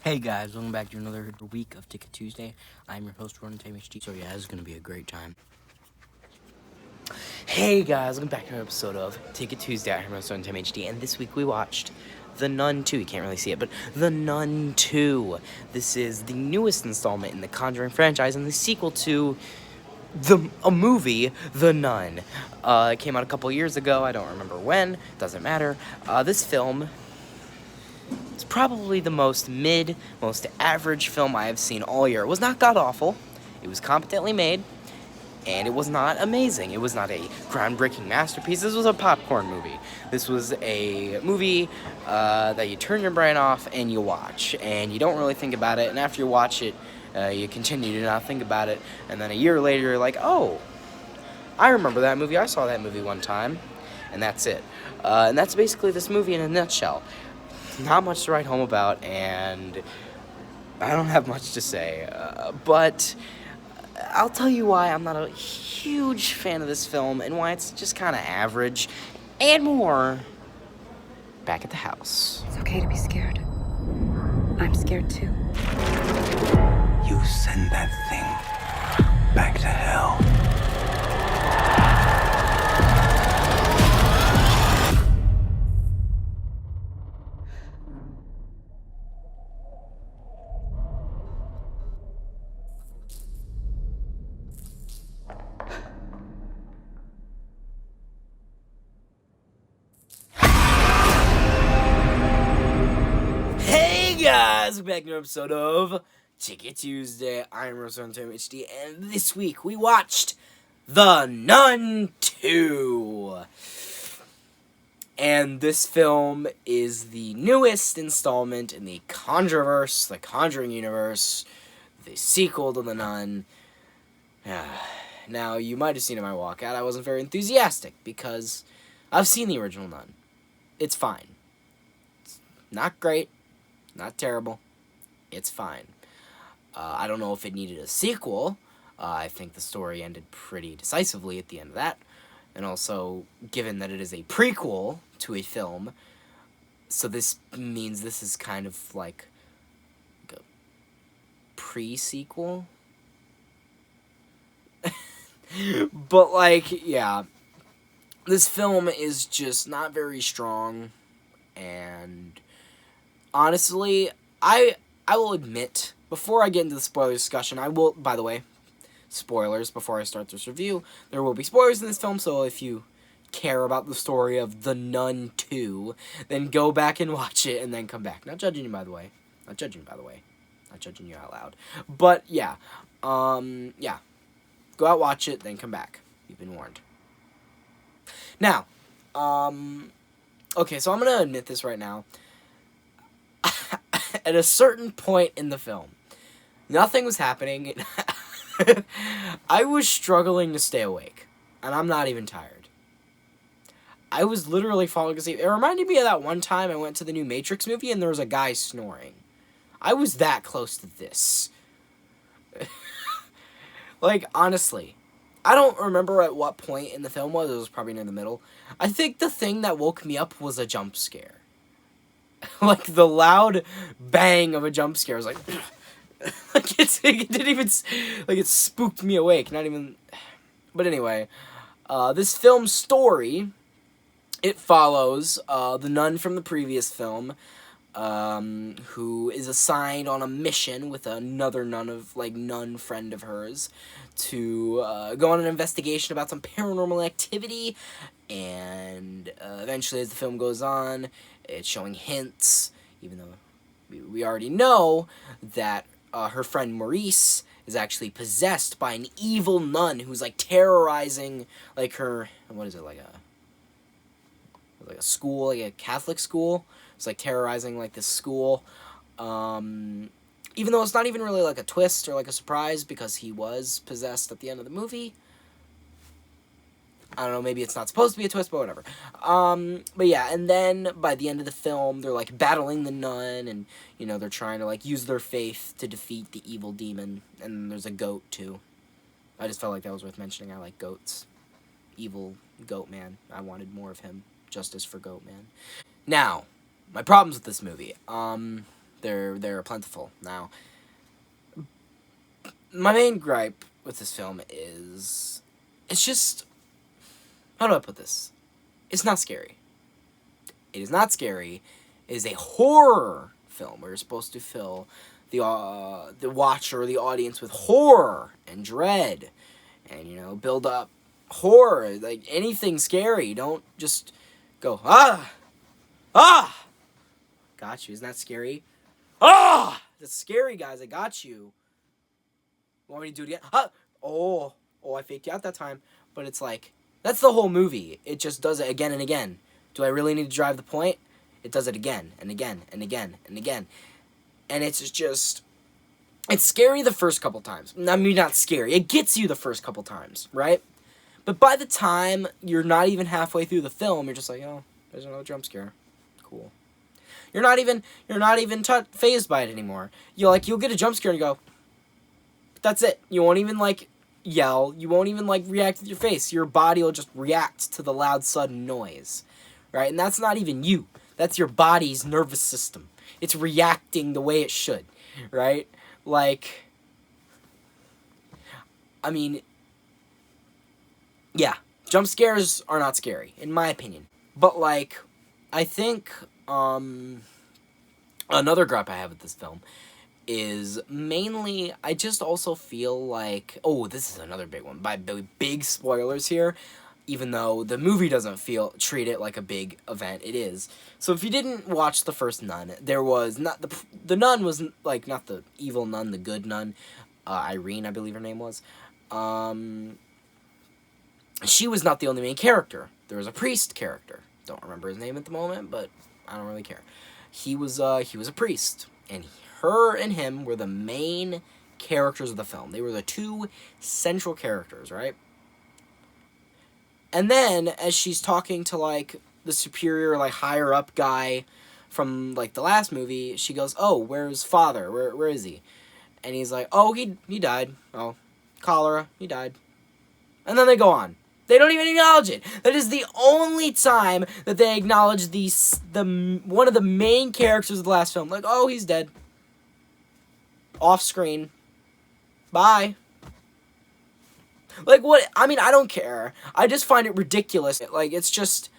Hey guys, welcome back to another week of Ticket Tuesday. I'm your host, Taissa. So yeah, this is going to be a great time. Hey guys, welcome back to another episode of Ticket Tuesday. I'm your host, Taissa, and this week we watched The Nun 2. You can't really see it, but The Nun 2. This is the newest installment in the Conjuring franchise and the sequel to a movie, The Nun. It came out a couple years ago. I don't remember when. Doesn't matter. This film... It's probably the most average film I have seen all year. It was not god-awful. It was competently made. And it was not amazing. It was not a groundbreaking masterpiece. This was a popcorn movie. This was a movie that you turn your brain off and you watch. And you don't really think about it. And after you watch it, you continue to not think about it. And then a year later, you're like, oh, I remember that movie. I saw that movie one time. And that's it. And that's basically this movie in a nutshell. Not much to write home about, and I don't have much to say, but I'll tell you why I'm not a huge fan of this film, and why it's just kind of average, and more back at the house. It's okay to be scared. I'm scared too. You send that thing back to hell. Hey guys, we're back to another episode of Ticket Tuesday. I'm Rosan HD, and this week we watched The Nun 2. And this film is the newest installment in the Conjureverse, the Conjuring universe, the sequel to The Nun. Now, you might have seen in my walkout, I wasn't very enthusiastic, because I've seen the original Nun. It's fine. It's not great, not terrible. It's fine. I don't know if it needed a sequel. I think the story ended pretty decisively at the end of that. And also, given that it is a prequel to a film, so this means this is kind of like a pre-sequel. But, like, yeah. This film is just not very strong, and honestly, I will admit, before I get into the spoiler discussion, I will, by the way, spoilers before I start this review, there will be spoilers in this film, so if you care about the story of The Nun 2, then go back and watch it and then come back. Not judging you, by the way. Not judging you out loud. But, yeah. Yeah. Go out, watch it, then come back. You've been warned. Now, okay, so I'm gonna admit this right now. At a certain point in the film, nothing was happening. I was struggling to stay awake, and I'm not even tired. I was literally falling asleep. It reminded me of that one time I went to the new Matrix movie and there was a guy snoring. I was that close to this. Like, honestly, I don't remember at what point in the film was. It was probably near the middle. I think the thing that woke me up was a jump scare. Like, the loud bang of a jump scare was like... like, it didn't even... Like, it spooked me awake. Not even... But anyway, this film's story, it follows the nun from the previous film, who is assigned on a mission with another nun friend of hers to go on an investigation about some paranormal activity, and eventually as the film goes on, it's showing hints, even though we already know that her friend Maurice is actually possessed by an evil nun who's, like, terrorizing, like, her, what is it, like a school, like a Catholic school. It's, like, terrorizing, like, this school. Even though it's not even really, like, a twist or, like, a surprise, because he was possessed at the end of the movie. I don't know, maybe it's not supposed to be a twist, but whatever. But yeah, and then by the end of the film, they're, like, battling the nun, and, you know, they're trying to, like, use their faith to defeat the evil demon. And there's a goat, too. I just felt like that was worth mentioning. I like goats. Evil goat man. I wanted more of him. Justice for Goat Man. Now, my problems with this movie. They're plentiful. Now, my main gripe with this film is, it's just, how do I put this? It's not scary. It is not scary. It is a horror film where you're supposed to fill the watcher or the audience with horror and dread, and, you know, build up horror, like anything scary. Don't just go, ah, got you. Isn't that scary? That's scary, guys. I got you. Want me to do it again? Oh, I faked you out that time. But it's like, that's the whole movie. It just does it again and again. Do I really need to drive the point? It does it again and again and again and again. And it's just, it's scary the first couple times. I mean, not scary. It gets you the first couple times, right? But by the time you're not even halfway through the film, you're just like, oh, there's another jump scare. Cool. You're not even fazed by it anymore. You'll get a jump scare and you go, that's it. You won't even, like, yell. You won't even, like, react with your face. Your body will just react to the loud, sudden noise, right? And that's not even you. That's your body's nervous system. It's reacting the way it should, right? Like, I mean, yeah, jump scares are not scary, in my opinion. But, like, I think, another gripe I have with this film is mainly, I just also feel like, oh, this is another big one, by big spoilers here, even though the movie doesn't treat it like a big event, it is. So if you didn't watch the first Nun, there was not, the nun was, like, not the evil nun, the good nun, Irene, I believe her name was, she was not the only main character. There was a priest character. Don't remember his name at the moment, but I don't really care. He was a priest, and her and him were the main characters of the film. They were the two central characters, right? And then, as she's talking to, like, the superior, like, higher-up guy from, like, the last movie, she goes, oh, where's father? Where is he? And he's like, oh, he died. Oh, cholera. He died. And then they go on. They don't even acknowledge it. That is the only time that they acknowledge one of the main characters of the last film. Like, oh, he's dead. Off screen. Bye. Like, what? I mean, I don't care. I just find it ridiculous. Like, it's just,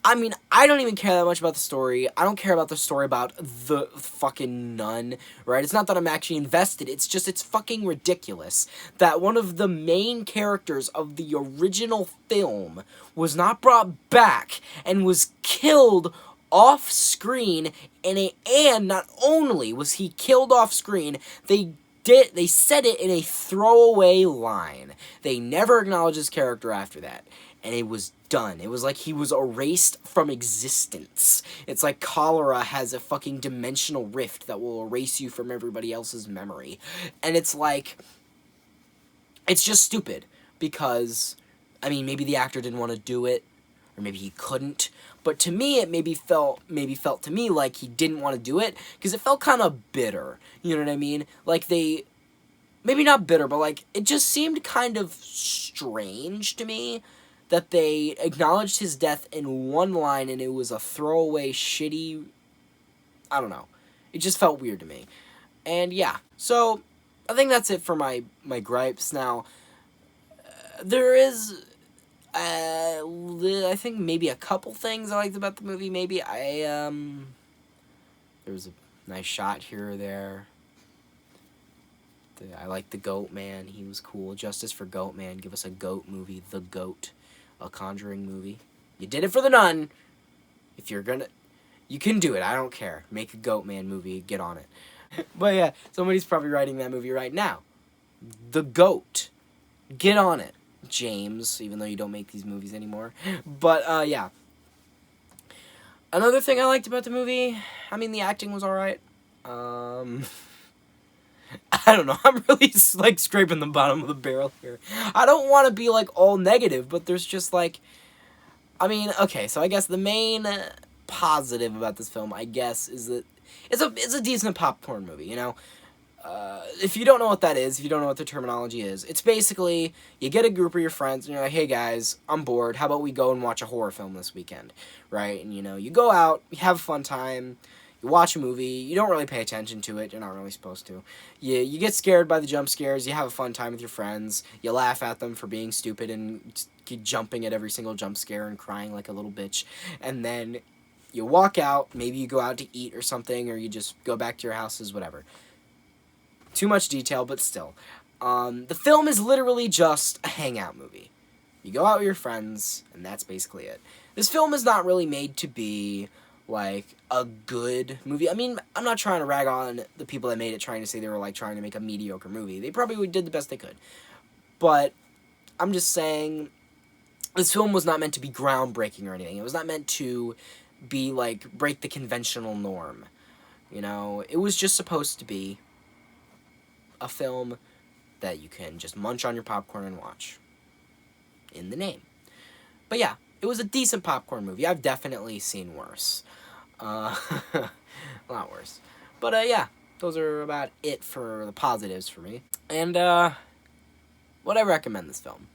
I mean, I don't even care that much about the story. I don't care about the story about the fucking nun, right? It's not that I'm actually invested. It's just, it's fucking ridiculous that one of the main characters of the original film was not brought back and was killed off screen, and not only was he killed off screen, they said it in a throwaway line. They never acknowledged his character after that. And it was done. It was like he was erased from existence. It's like cholera has a fucking dimensional rift that will erase you from everybody else's memory. And it's like, it's just stupid. Because, I mean, maybe the actor didn't want to do it, or maybe he couldn't. But to me, it maybe felt to me like he didn't want to do it, because it felt kind of bitter. You know what I mean? Like, maybe not bitter, but, like, it just seemed kind of strange to me that they acknowledged his death in one line, and it was a throwaway, shitty, I don't know. It just felt weird to me. And, yeah. So, I think that's it for my gripes. Now, there is, I think maybe a couple things I liked about the movie. Maybe there was a nice shot here or there. I liked the Goat Man. He was cool. Justice for Goat Man. Give us a goat movie. The Goat. A Conjuring movie. You did it for the Nun. If you're gonna, you can do it. I don't care. Make a Goat Man movie. Get on it. But yeah, somebody's probably writing that movie right now. The Goat. Get on it, James. Even though you don't make these movies anymore. But yeah. Another thing I liked about the movie, I mean, the acting was alright. I don't know, I'm really, like, scraping the bottom of the barrel here. I don't want to be, like, all negative, but there's just, like, I mean, okay, so I guess the main positive about this film, I guess, is that it's a decent popcorn movie, you know? If you don't know what that is, if you don't know what the terminology is, it's basically, you get a group of your friends, and you're like, hey guys, I'm bored, how about we go and watch a horror film this weekend, right? And, you know, you go out, you have a fun time, You watch a movie, you don't really pay attention to it, you're not really supposed to. You get scared by the jump scares, you have a fun time with your friends, you laugh at them for being stupid and keep jumping at every single jump scare and crying like a little bitch, and then you walk out, maybe you go out to eat or something, or you just go back to your houses, whatever. Too much detail, but still. The film is literally just a hangout movie. You go out with your friends, and that's basically it. This film is not really made to be, like, a good movie. I mean, I'm not trying to rag on the people that made it, trying to say they were, like, trying to make a mediocre movie. They probably did the best they could. But I'm just saying, this film was not meant to be groundbreaking or anything. It was not meant to be, like, break the conventional norm. You know, it was just supposed to be a film that you can just munch on your popcorn and watch. In the name. But yeah, it was a decent popcorn movie. I've definitely seen worse. A lot worse. But yeah, those are about it for the positives for me. And would I recommend this film?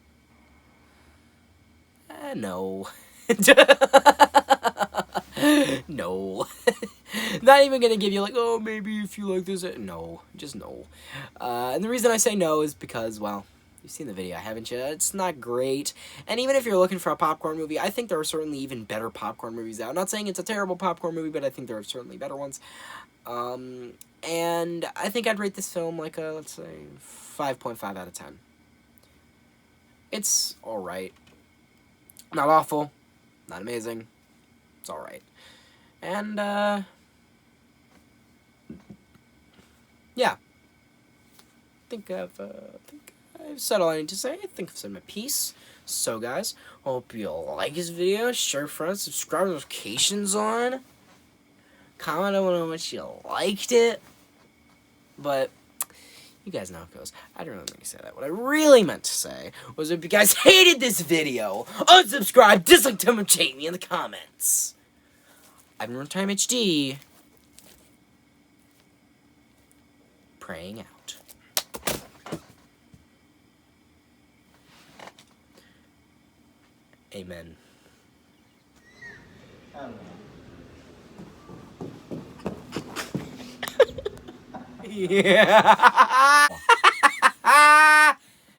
No. No. Not even gonna give you like, oh, maybe if you like this. No, just no. And the reason I say no is because, well, you've seen the video, haven't you? It's not great. And even if you're looking for a popcorn movie, I think there are certainly even better popcorn movies out. I'm not saying it's a terrible popcorn movie, but I think there are certainly better ones. And I think I'd rate this film like a, let's say, 5.5 out of 10. It's alright. Not awful. Not amazing. It's alright. And, yeah. I think I've said all I need to say. I think I've said my piece. So, guys, hope you like this video. Share with friends. Subscribe, notifications on. Comment on how much you liked it. But you guys know how it goes. I didn't really mean to say that. What I really meant to say was if you guys hated this video, unsubscribe, dislike, commentate me in the comments. I've been Runtime HD. Praying out. Amen. Yeah.